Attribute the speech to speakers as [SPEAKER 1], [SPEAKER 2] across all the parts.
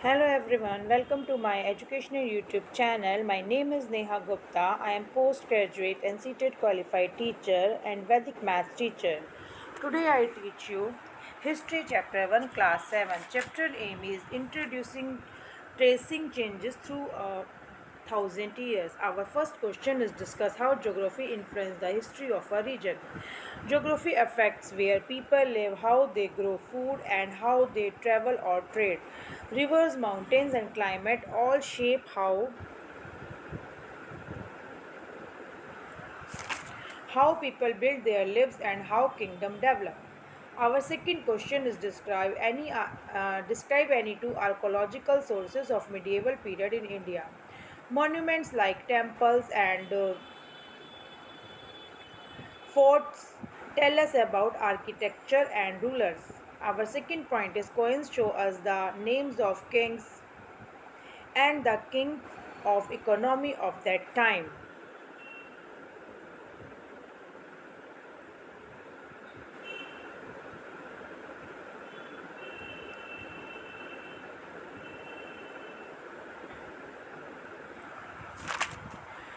[SPEAKER 1] Hello everyone, welcome to my educational YouTube channel. My name is Neha Gupta. I am postgraduate and seated qualified teacher and Vedic maths teacher. Today I teach you History Chapter 1 Class 7. Chapter aim is introducing tracing changes through a thousand years. Our first question is discuss how geography influences the history of a region. Geography affects where people live, how they grow food, and how they travel or trade. Rivers, mountains, and climate all shape how people build their lives and how kingdom develop. Our second question is describe any two archaeological sources of medieval period in India. Monuments like temples and forts tell us about architecture and rulers. Our second point is coins show us the names of kings and the king of economy of that time.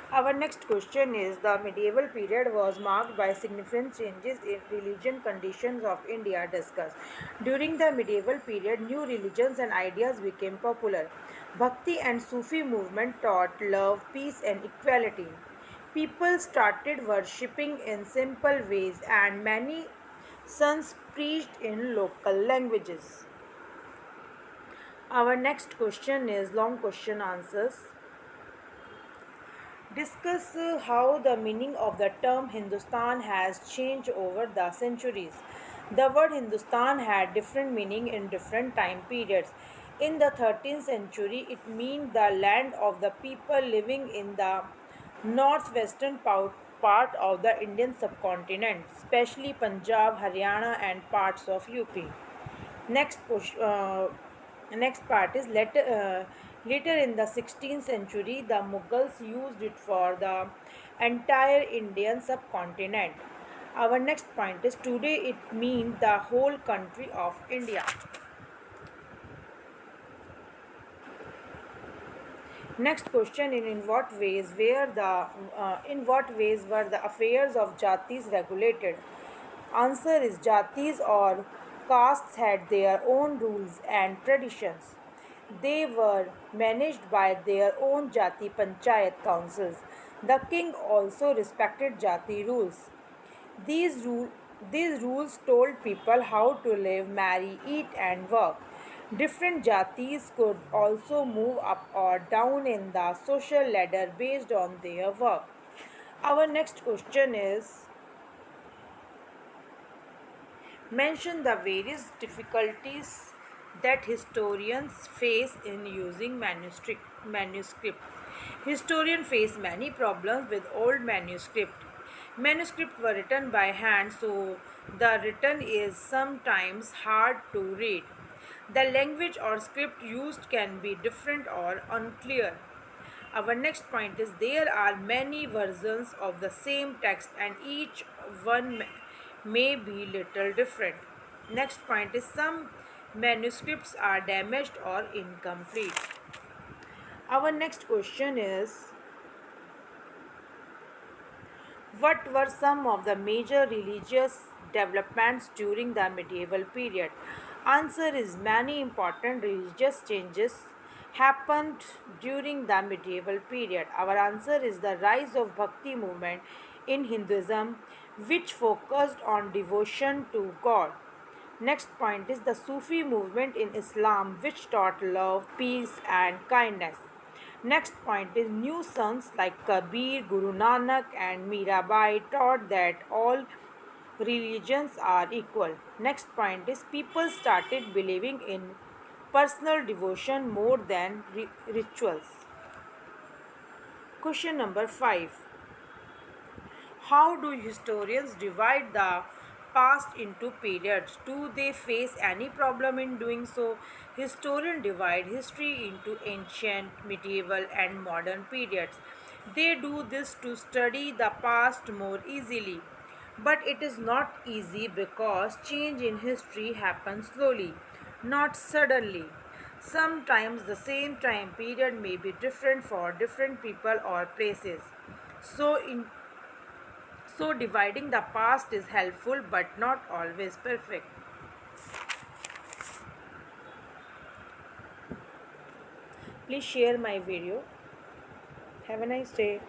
[SPEAKER 1] Our next question is the medieval period was marked by significant changes in religion conditions of India discussed. During the medieval period, new religions and ideas became popular. Bhakti and Sufi movement taught love, peace and equality. People started worshipping in simple ways and many sons preached in local languages. Our next question is long question answers. Discuss how the meaning of the term Hindustan has changed over the centuries. The word Hindustan had different meaning in different time periods. In the 13th century, it meant the land of the people living in the northwestern part of the Indian subcontinent, especially Punjab, Haryana, and parts of UP. Next push. Next part is later in the 16th century, the Mughals used it for the entire Indian subcontinent. Our next point is today it means the whole country of India. Next question in what ways were the affairs of jatis regulated? Answer is jatis or castes had their own rules and traditions. They were managed by their own jati panchayat councils. The king also respected jati rules. These, rule, these rules told people how to live, marry, eat, and work. Different jatis could also move up or down in the social ladder based on their work. Our next question is mention the various difficulties that historians face in using manuscript. Historians face many problems with old manuscript. Manuscripts were written by hand, so the written is sometimes hard to read. The language or script used can be different or unclear. Our next point is there are many versions of the same text and each one may be little different. Next point is some manuscripts are damaged or incomplete. Our next question is what were some of the major religious developments during the medieval period? Answer is many important religious changes happened during the medieval period. Our answer is the rise of Bhakti movement in Hinduism, which focused on devotion to God. Next point is the Sufi movement in Islam, which taught love, peace, and kindness. Next point is new sons like Kabir, Guru Nanak, and Mirabai taught that all religions are equal. Next point is people started believing in personal devotion more than rituals. Question number 5. How do historians divide the past into periods? Do they face any problem in doing so? Historians divide history into ancient, medieval, and modern periods. They do this to study the past more easily. But it is not easy because change in history happens slowly, not suddenly. Sometimes the same time period may be different for different people or places. So, dividing the past is helpful but not always perfect. Please share my video. Have a nice day.